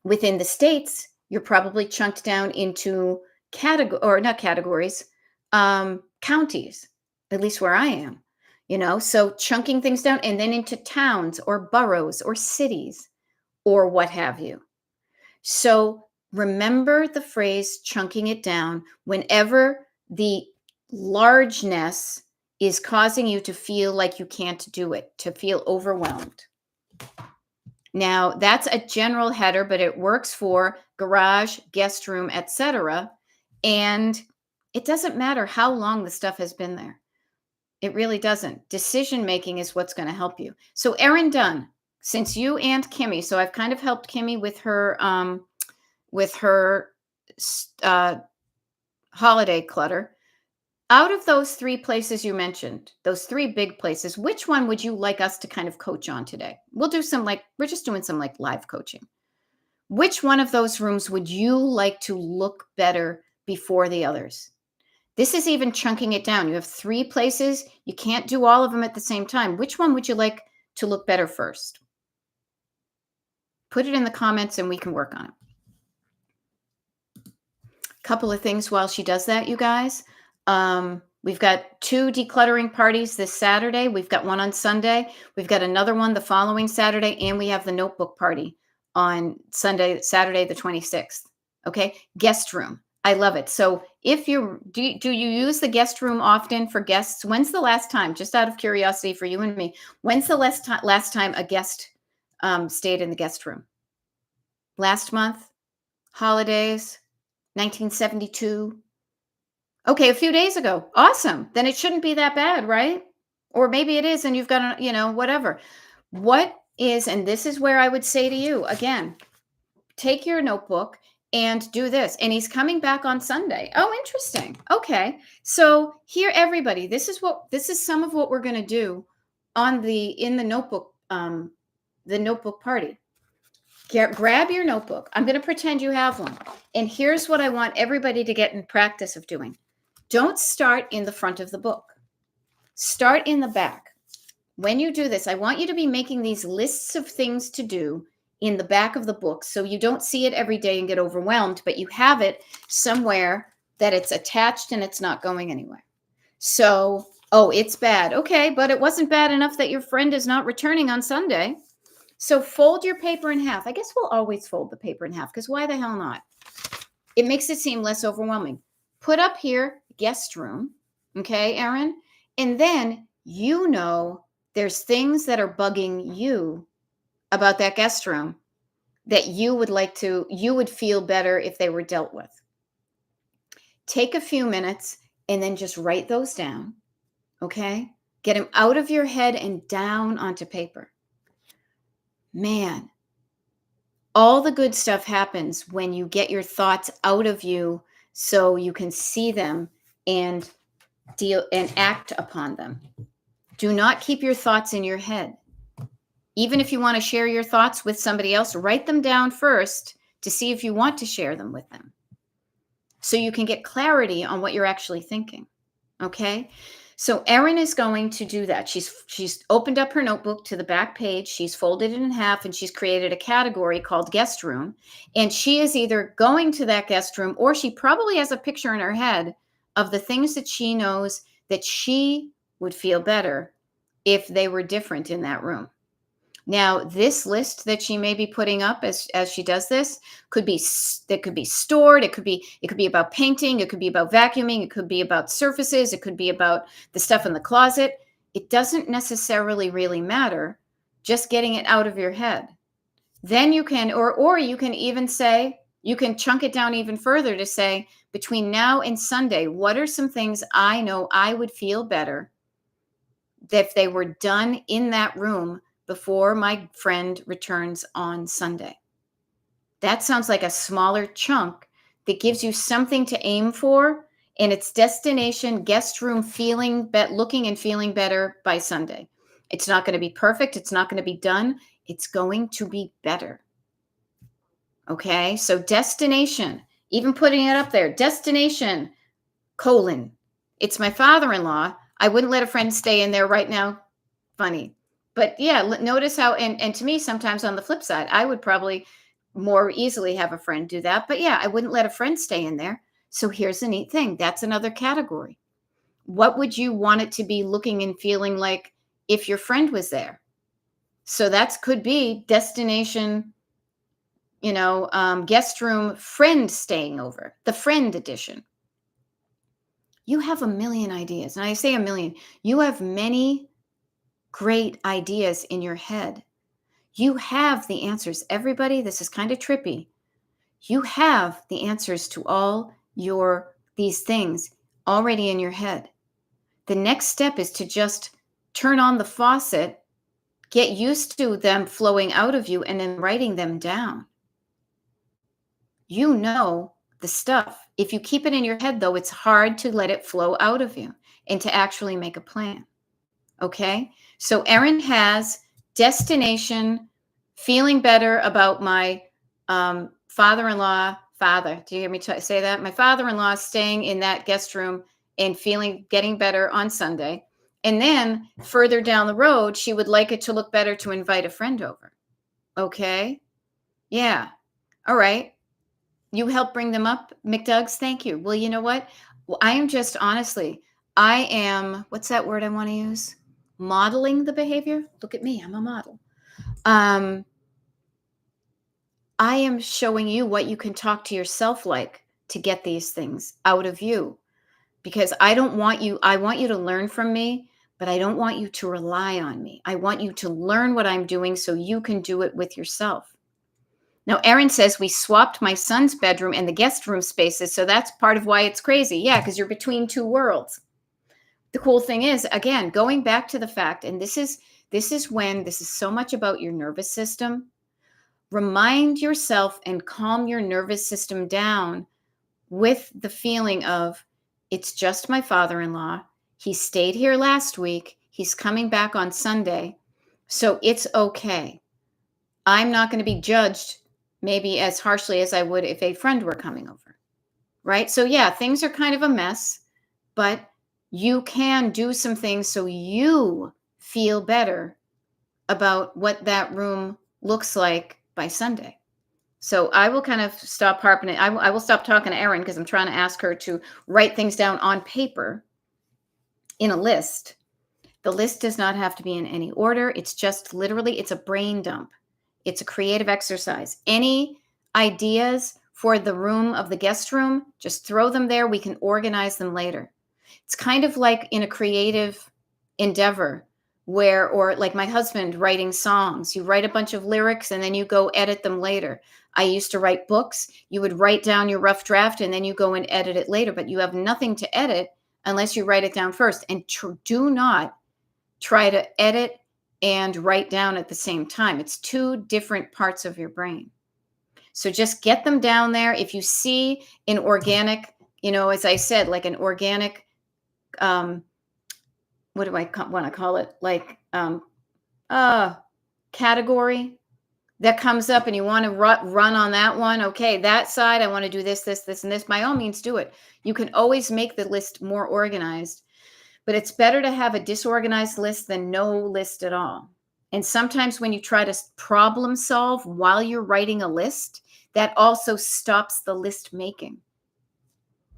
Within the states, you're probably chunked down into counties. at least where I am, so chunking things down and then into towns or boroughs or cities or what have you. So remember the phrase chunking it down whenever the largeness is causing you to feel like you can't do it, to feel overwhelmed. Now, that's a general header, but it works for garage, guest room, etc. And it doesn't matter how long the stuff has been there. It really doesn't. Decision making is what's going to help you. So, Erin Dunn, since you and Kimmy, so I've kind of helped Kimmy with her holiday clutter. Out of those 3 places you mentioned, those 3 big places, which one would you like us to kind of coach on today? We'll do we're just doing some live coaching. Which one of those rooms would you like to look better before the others? This is even chunking it down. You have 3 places. You can't do all of them at the same time. Which one would you like to look better first? Put it in the comments and we can work on it. Couple of things while she does that, you guys. We've got 2 decluttering parties this Saturday. We've got one on Sunday. We've got another one the following Saturday, and we have the notebook party on Saturday the 26th. Okay, guest room. I love it. So if do you use the guest room often for guests? When's the last time, just out of curiosity for you and me, when's the last time a guest stayed in the guest room? Last month? Holidays? 1972? Okay, a few days ago. Awesome. Then it shouldn't be that bad, right? Or maybe it is and you've got whatever. And this is where I would say to you, again, take your notebook and do this. And he's coming back on Sunday. Oh, interesting. Okay. So here, everybody, this is some of what we're going to do in the notebook party. Grab your notebook. I'm going to pretend you have one. And here's what I want everybody to get in practice of doing. Don't start in the front of the book. Start in the back. When you do this, I want you to be making these lists of things to do in the back of the book so you don't see it every day and get overwhelmed, but you have it somewhere that it's attached and it's not going anywhere. So, it's bad. Okay, but it wasn't bad enough that your friend is not returning on Sunday. So fold your paper in half. I guess we'll always fold the paper in half because why the hell not? It makes it seem less overwhelming. Put up here, guest room. Okay, Erin? And then there's things that are bugging you about that guest room that you would feel better if they were dealt with. Take a few minutes and then just write those down. Okay? Get them out of your head and down onto paper. Man, all the good stuff happens when you get your thoughts out of you so you can see them and deal and act upon them. Do not keep your thoughts in your head. Even if you want to share your thoughts with somebody else, write them down first to see if you want to share them with them so you can get clarity on what you're actually thinking. Okay? So Erin is going to do that. She's opened up her notebook to the back page. She's folded it in half and she's created a category called guest room. And she is either going to that guest room or she probably has a picture in her head of the things that she knows that she would feel better if they were different in that room. Now, this list that she may be putting up as she does this could be stored. It could be about painting. It could be about vacuuming. It could be about surfaces. It could be about the stuff in the closet. It doesn't necessarily really matter. Just getting it out of your head. Then you can, or you can even say, you can chunk it down even further to say, between now and Sunday, what are some things I know I would feel better if they were done in that room before my friend returns on Sunday? That sounds like a smaller chunk that gives you something to aim for, and it's destination guest room looking and feeling better by Sunday. It's not going to be perfect. It's not going to be done. It's going to be better. Okay, so destination, even putting it up there, destination, : it's my father-in-law. I wouldn't let a friend stay in there right now. Funny. But yeah, notice how, and to me, sometimes on the flip side, I would probably more easily have a friend do that. But yeah, I wouldn't let a friend stay in there. So here's the neat thing. That's another category. what would you want it to be looking and feeling like if your friend was there? So that could be destination, guest room friend staying over, the friend edition. You have a million ideas. And I say a million, you have many great ideas in your head. You have the answers. Everybody, this is kind of trippy. You have the answers to all these things already in your head. The next step is to just turn on the faucet, get used to them flowing out of you, and then writing them down. You know the stuff. If you keep it in your head, though, it's hard to let it flow out of you and to actually make a plan. Okay? So Erin has destination, feeling better about my father-in-law. Do you hear me say that? My father-in-law staying in that guest room and getting better on Sunday. And then further down the road, she would like it to look better to invite a friend over. Okay? Yeah. All right. You help bring them up, McDougs. Thank you. Well, you know what? Well, I am, what's that word I want to use? Modeling the behavior. Look at me. I'm a model. I am showing you what you can talk to yourself like to get these things out of you, because I want you to learn from me, but I don't want you to rely on me. I want you to learn what I'm doing so you can do it with yourself. Now, Erin says we swapped my son's bedroom and the guest room spaces, so that's part of why it's crazy. Yeah, because you're between two worlds. The cool thing is, again, going back to the fact, and this is so much about your nervous system. Remind yourself and calm your nervous system down with the feeling of, it's just my father-in-law. He stayed here last week. He's coming back on Sunday. So it's okay. I'm not going to be judged maybe as harshly as I would if a friend were coming over. Right? So yeah, things are kind of a mess, but you can do some things so you feel better about what that room looks like by Sunday. So I will kind of stop harping it. I will stop talking to Erin because I'm trying to ask her to write things down on paper in a list. The list does not have to be in any order. It's just literally, it's a brain dump. It's a creative exercise. Any ideas for the room of the guest room, just throw them there. We can organize them later. It's kind of like in a creative endeavor or like my husband writing songs. You write a bunch of lyrics and then you go edit them later. I used to write books. You would write down your rough draft and then you go and edit it later, but you have nothing to edit unless you write it down first. And do not try to edit and write down at the same time. It's two different parts of your brain. So just get them down there. If you see an organic, as I said, like an organic, what do I want to call it? Like category that comes up and you want to run on that one. Okay, that side, I want to do this, this, this, and this. By all means, do it. You can always make the list more organized. But it's better to have a disorganized list than no list at all. And sometimes when you try to problem solve while you're writing a list, that also stops the list making.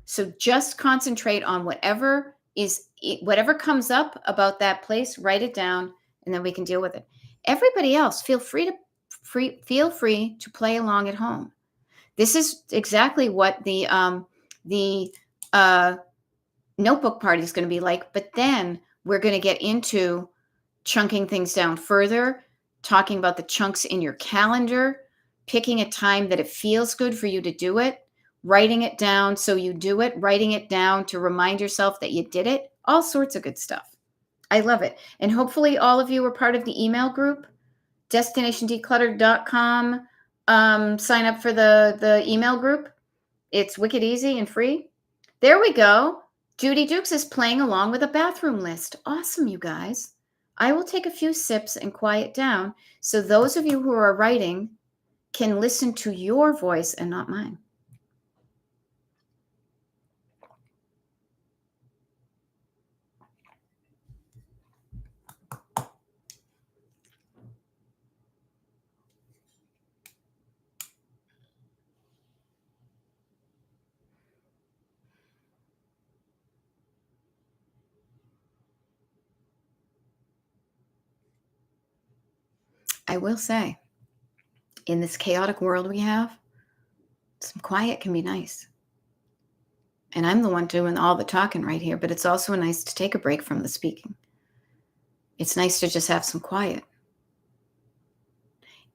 So just concentrate on whatever comes up about that place, write it down, and then we can deal with it. Everybody else, feel free to play along at home. This is exactly what the notebook party is going to be like, but then we're going to get into chunking things down further, talking about the chunks in your calendar, picking a time that it feels good for you to do it, writing it down so you do it, writing it down to remind yourself that you did it, all sorts of good stuff. I love it. And hopefully all of you are part of the email group, destinationdecluttered.com. Sign up for the email group. It's wicked easy and free. There we go. Judy Dukes is playing along with a bathroom list. Awesome, you guys. I will take a few sips and quiet down so those of you who are writing can listen to your voice and not mine. I will say, in this chaotic world we have, some quiet can be nice. And I'm the one doing all the talking right here, but it's also nice to take a break from the speaking. It's nice to just have some quiet.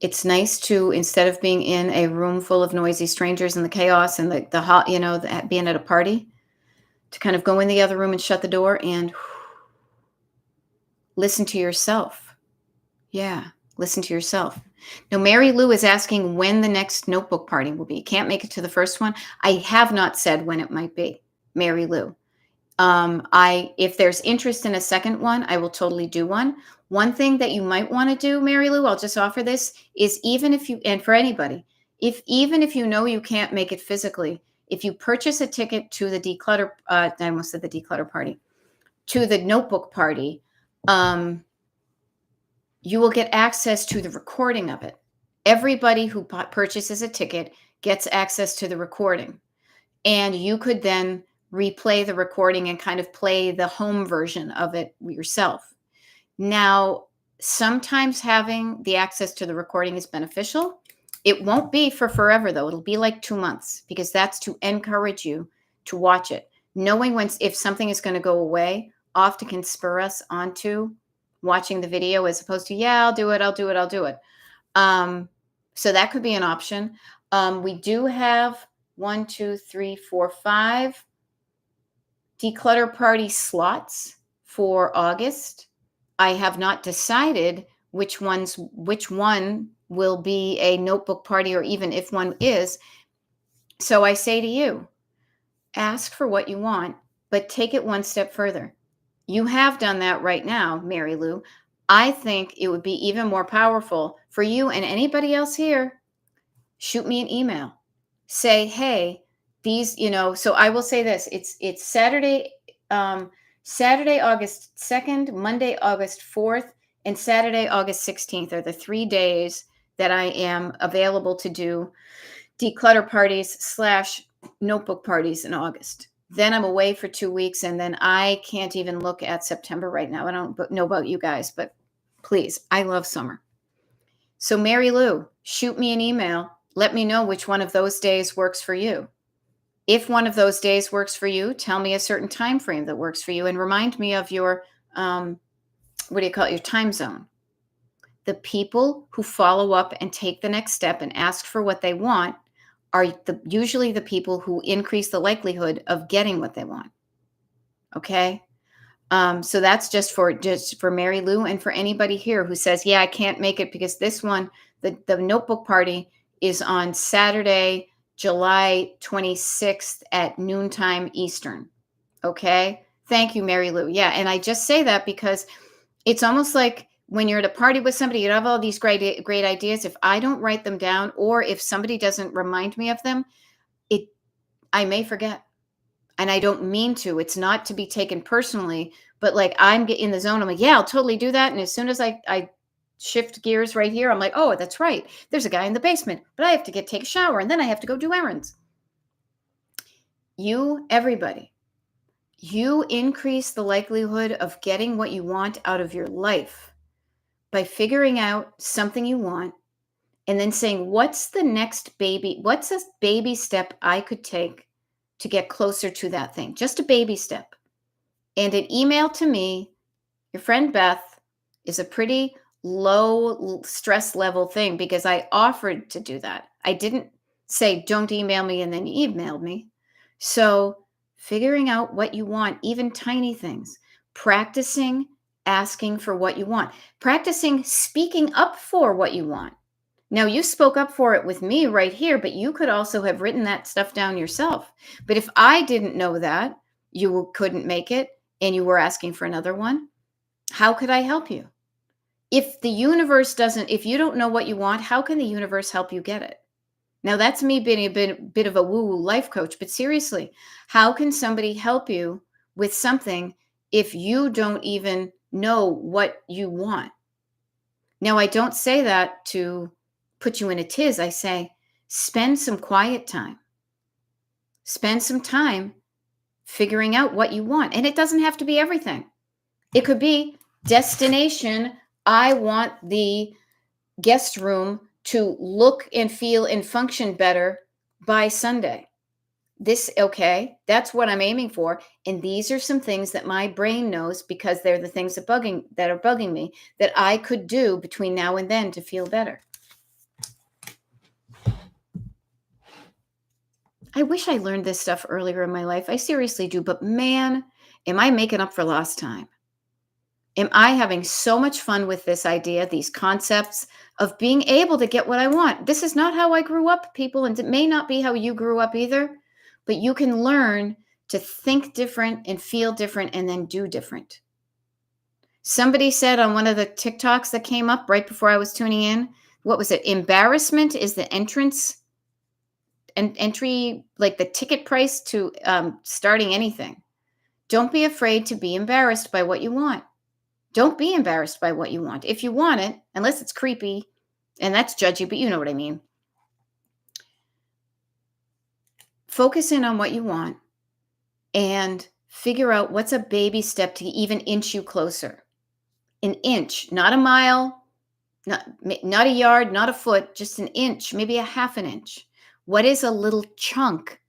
It's nice to, instead of being in a room full of noisy strangers and the chaos and the hot, being at a party, to kind of go in the other room and shut the door and listen to yourself. Yeah, listen to yourself. Now, Mary Lou is asking when the next notebook party will be. Can't make it to the first one. I have not said when it might be, Mary Lou. If there's interest in a second one, I will totally do one. One thing that you might want to do, Mary Lou, I'll just offer this, is even if you, and for anybody, even if you know you can't make it physically, if you purchase a ticket to the I almost said the declutter party, to the notebook party, you will get access to the recording of it. Everybody who purchases a ticket gets access to the recording. And you could then replay the recording and kind of play the home version of it yourself. Now, sometimes having the access to the recording is beneficial. It won't be for forever, though. It'll be like 2 months, because that's to encourage you to watch it. Knowing if something is going to go away often can spur us onto watching the video, as opposed to, yeah, I'll do it. So that could be an option. We do have 1, 2, 3, 4, 5 declutter party slots for August. I have not decided which one will be a notebook party, or even if one is. So I say to you, ask for what you want, but take it one step further. You have done that right now, Mary Lou. I think it would be even more powerful for you and anybody else here. Shoot me an email. Say, hey, these, so I will say this. It's Saturday, August 2nd, Monday, August 4th, and Saturday, August 16th are the 3 days that I am available to do declutter parties / notebook parties in August. Then I'm away for 2 weeks, and then I can't even look at September right now. I don't know about you guys, but please, I love summer. So Mary Lou, shoot me an email. Let me know which one of those days works for you. If one of those days works for you, tell me a certain time frame that works for you, and remind me of your, your time zone. The people who follow up and take the next step and ask for what they want are usually the people who increase the likelihood of getting what they want. Okay? So that's just for Mary Lou, and for anybody here who says, yeah, I can't make it because this one, the notebook party is on Saturday, July 26th at noontime Eastern. Okay? Thank you, Mary Lou. Yeah, and I just say that because it's almost like when you're at a party with somebody, you have all these great ideas. If I don't write them down, or if somebody doesn't remind me of them, I may forget. And I don't mean to. It's not to be taken personally, but like I'm in the zone. I'm like, yeah, I'll totally do that. And as soon as I shift gears right here, I'm like, oh, that's right. There's a guy in the basement, but I have to take a shower, and then I have to go do errands. Everybody, you increase the likelihood of getting what you want out of your life by figuring out something you want, and then saying, what's a baby step I could take to get closer to that thing? Just a baby step. And an email to me, your friend Beth, is a pretty low stress level thing, because I offered to do that. I didn't say, don't email me, and then you emailed me. So figuring out what you want, even tiny things, practicing asking for what you want, practicing speaking up for what you want. Now, you spoke up for it with me right here, but you could also have written that stuff down yourself. But if I didn't know that you couldn't make it and you were asking for another one, how could I help you? If you don't know what you want, how can the universe help you get it? Now, that's me being a bit of a woo-woo life coach, but seriously, how can somebody help you with something if you don't even know what you want? Now, I don't say that to put you in a tiz. I say, spend some quiet time. Spend some time figuring out what you want. And it doesn't have to be everything. It could be destination. I want the guest room to look and feel and function better by Sunday. Okay, that's what I'm aiming for. And these are some things that my brain knows, because they're the things that are bugging me, that I could do between now and then to feel better. I wish I learned this stuff earlier in my life. I seriously do. But man, am I making up for lost time? Am I having so much fun with this idea, these concepts of being able to get what I want? This is not how I grew up, people, and it may not be how you grew up either, but you can learn to think different and feel different and then do different. Somebody said on one of the TikToks that came up right before I was tuning in, what was it? Embarrassment is the entry, like the ticket price to starting anything. Don't be afraid to be embarrassed by what you want. Don't be embarrassed by what you want. If you want it, unless it's creepy and that's judgy, but you know what I mean. Focus in on what you want and figure out what's a baby step to even inch you closer. An inch, not a mile, not a yard, not a foot, just an inch, maybe a half an inch. What is a little chunk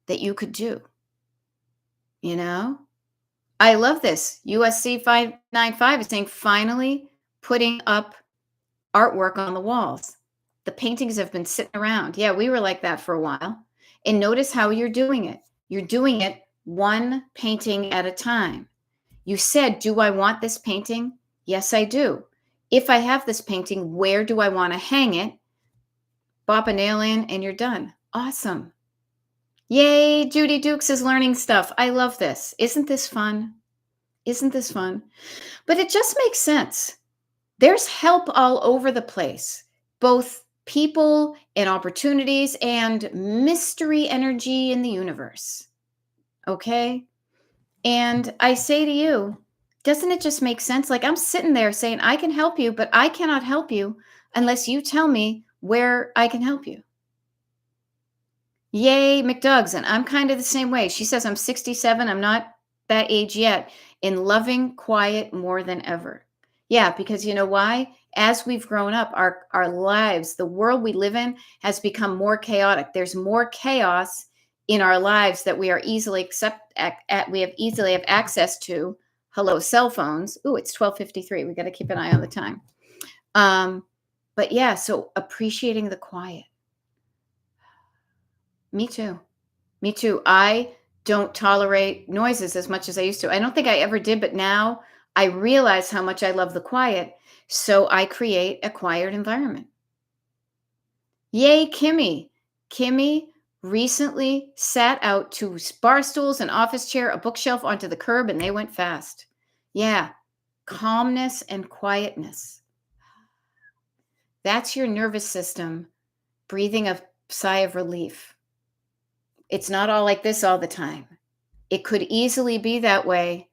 that you could do? You know? I love this. USC 595 is saying finally putting up artwork on the walls. The paintings have been sitting around. Yeah, we were like that for a while. And notice how you're doing it. You're doing it one painting at a time. You said, do I want this painting? Yes, I do. If I have this painting, where do I want to hang it? Bop a nail in and you're done. Awesome. Yay, Judy Dukes is learning stuff. I love this. Isn't this fun? Isn't this fun? But it just makes sense. There's help all over the place, both people and opportunities and mystery energy in the universe. Okay? And I say to you, doesn't it just make sense? Like I'm sitting there saying, I can help you, but I cannot help you unless you tell me where I can help you. Yay, McDugs. And I'm kind of the same way. She says, I'm 67. I'm not that age yet. In loving quiet more than ever. Yeah, because you know why? As we've grown up, our lives, the world we live in has become more chaotic. There's more chaos in our lives that we are easily easily have access to. Hello, cell phones. Ooh, it's 12:53. We got to keep an eye on the time. But yeah, so appreciating the quiet. Me too. Me too. I don't tolerate noises as much as I used to. I don't think I ever did, but now I realize how much I love the quiet. So I create a quiet environment. Yay, Kimmy. Kimmy recently sat out 2 bar stools, an office chair, a bookshelf onto the curb, and they went fast. Yeah, calmness and quietness. That's your nervous system breathing a sigh of relief. It's not all like this all the time. It could easily be that way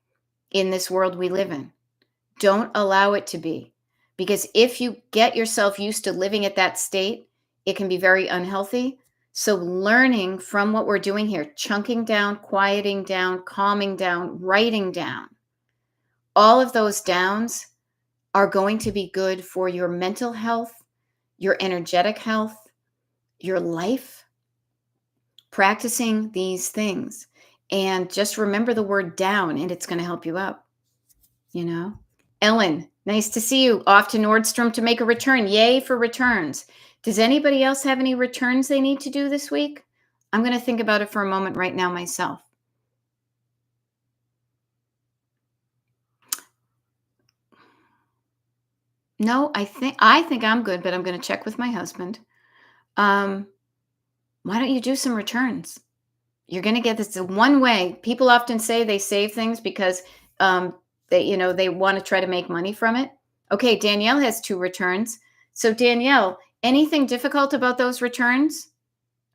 in this world we live in. Don't allow it to be. Because if you get yourself used to living at that state, it can be very unhealthy. So learning from what we're doing here, chunking down, quieting down, calming down, writing down, all of those downs are going to be good for your mental health, your energetic health, your life. Practicing these things. And just remember the word down and it's going to help you out. You know? Ellen, nice to see you. Off to Nordstrom to make a return. Yay for returns. Does anybody else have any returns they need to do this week? I'm going to think about it for a moment right now myself. No, I think I'm good, but I'm going to check with my husband. Why don't you do some returns? You're going to get this one way. People often say they save things because they want to try to make money from it. Okay, Danielle has 2 returns. So Danielle, anything difficult about those returns?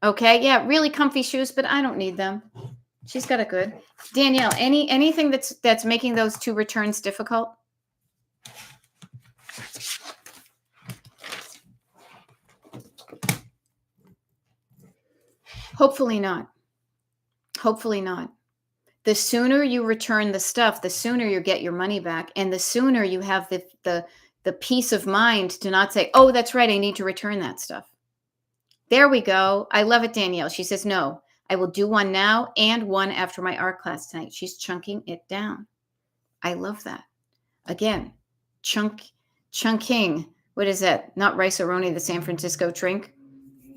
Okay, yeah, really comfy shoes, but I don't need them. She's got it good. Danielle, anything that's making those 2 returns difficult? Hopefully not. Hopefully not. The sooner you return the stuff, the sooner you get your money back, and the sooner you have the the peace of mind to not say, oh, that's right, I need to return that stuff. There we go. I love it, Danielle. She says, no, I will do one now and one after my art class tonight. She's chunking it down. I love that. Again, chunking. What is that? Not rice-a-roni, the San Francisco drink.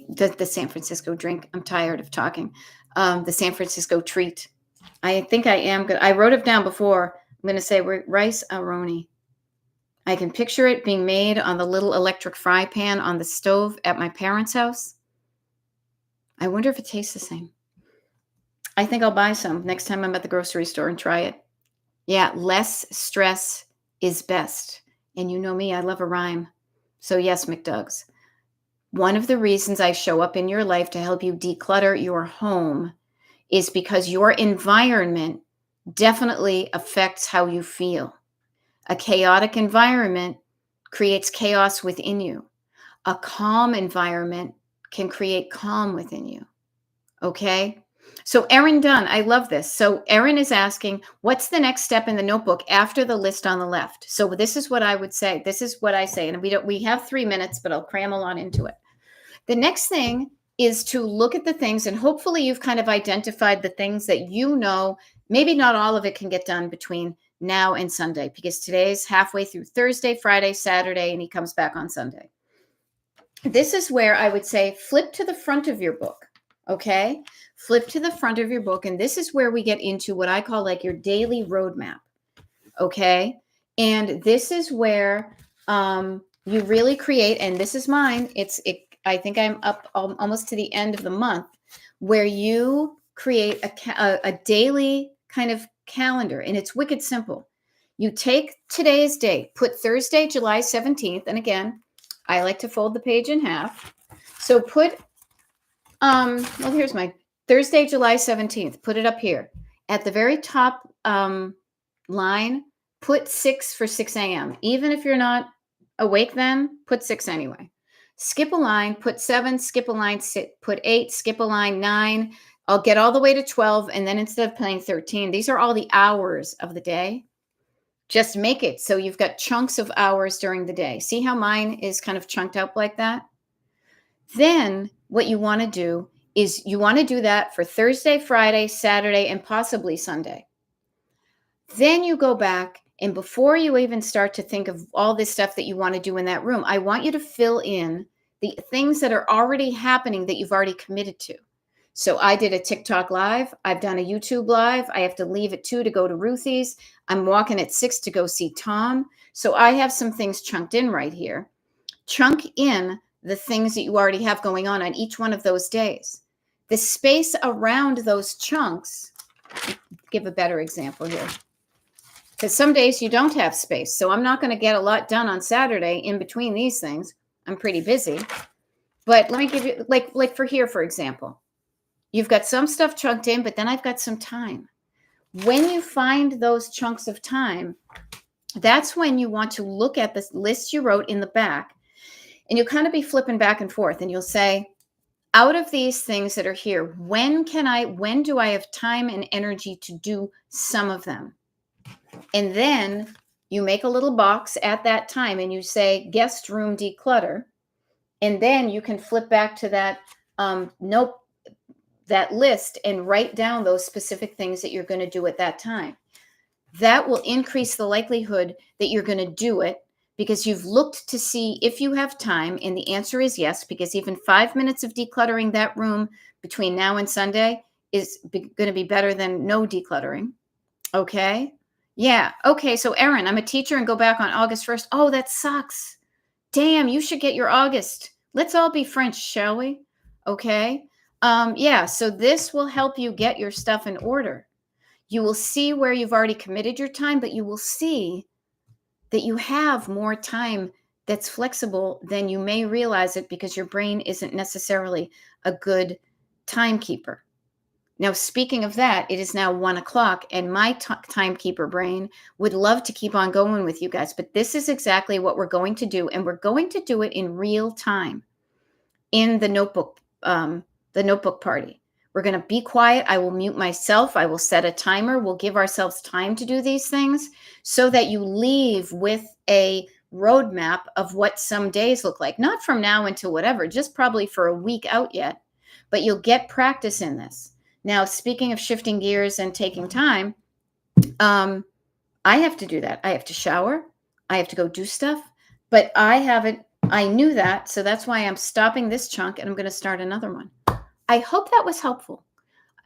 The San Francisco drink. I'm tired of talking. The San Francisco treat. I think I am good. I wrote it down before. I'm going to say rice-a-roni. I can picture it being made on the little electric fry pan on the stove at my parents' house. I wonder if it tastes the same. I think I'll buy some next time I'm at the grocery store and try it. Yeah, less stress is best. And you know me, I love a rhyme. So yes, McDugs. One of the reasons I show up in your life to help you declutter your home is because your environment definitely affects how you feel. A chaotic environment creates chaos within you. A calm environment can create calm within you. Okay? So Erin Dunn, I love this. So Erin is asking, what's the next step in the notebook after the list on the left? So this is what I would say. This is what I say. And we have 3 minutes, but I'll cram a lot into it. The next thing is to look at the things, and hopefully you've kind of identified the things that you know, maybe not all of it can get done between now and Sunday, because today's halfway through Thursday, Friday, Saturday, and he comes back on Sunday. This is where I would say flip to the front of your book. Okay, flip to the front of your book. And this is where we get into what I call like your daily roadmap. Okay, and this is where you really create, and this is mine. I think I'm up almost to the end of the month, where you create a daily kind of calendar, and it's wicked simple. You take today's date, put Thursday, July 17th, and again, I like to fold the page in half. So put well, here's my Thursday, July 17th. Put it up here. At the very top line, put 6 for 6 a.m. Even if you're not awake then, put 6 anyway. Skip a line, put 7, skip a line, put 8, skip a line, 9. I'll get all the way to 12, and then instead of playing 13, these are all the hours of the day. Just make it so you've got chunks of hours during the day. See how mine is kind of chunked up like that? Then what you want to do is you want to do that for Thursday, Friday, Saturday, and possibly Sunday. Then you go back, and before you even start to think of all this stuff that you want to do in that room, I want you to fill in the things that are already happening that you've already committed to. So I did a TikTok live. I've done a YouTube live. I have to leave at 2 to go to Ruthie's. I'm walking at 6 to go see Tom. So I have some things chunked in right here. Chunk in the things that you already have going on each one of those days. The space around those chunks, give a better example here. Because some days you don't have space. So I'm not going to get a lot done on Saturday in between these things. I'm pretty busy. But let me give you, like for here, for example. You've got some stuff chunked in, but then I've got some time. When you find those chunks of time, that's when you want to look at this list you wrote in the back. And you'll kind of be flipping back and forth, and you'll say, out of these things that are here, when do I have time and energy to do some of them? And then you make a little box at that time and you say guest room declutter. And then you can flip back to that that list and write down those specific things that you're going to do at that time. That will increase the likelihood that you're going to do it, because you've looked to see if you have time, and the answer is yes, because even 5 minutes of decluttering that room between now and Sunday is going to be better than no decluttering. Okay? Yeah. Okay, so Erin, I'm a teacher and go back on August 1st. Oh, that sucks. Damn, you should get your August. Let's all be French, shall we? Okay? Yeah, so this will help you get your stuff in order. You will see where you've already committed your time, but you will see that you have more time that's flexible than you may realize it, because your brain isn't necessarily a good timekeeper. Now, speaking of that, it is now 1 o'clock, and my timekeeper brain would love to keep on going with you guys, but this is exactly what we're going to do, and we're going to do it in real time in the notebook party. We're going to be quiet. I will mute myself. I will set a timer. We'll give ourselves time to do these things so that you leave with a roadmap of what some days look like. Not from now until whatever, just probably for a week out yet, but you'll get practice in this. Now, speaking of shifting gears and taking time, I have to do that. I have to shower. I have to go do stuff, but I knew that. So that's why I'm stopping this chunk and I'm going to start another one. I hope that was helpful.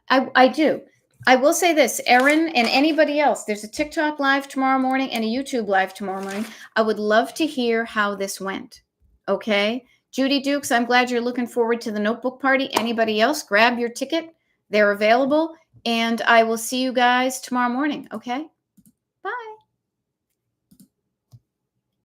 I do. I will say this, Erin and anybody else, there's a TikTok live tomorrow morning and a YouTube live tomorrow morning. I would love to hear how this went. Okay. Judy Dukes, I'm glad you're looking forward to the notebook party. Anybody else, grab your ticket. They're available. And I will see you guys tomorrow morning. Okay.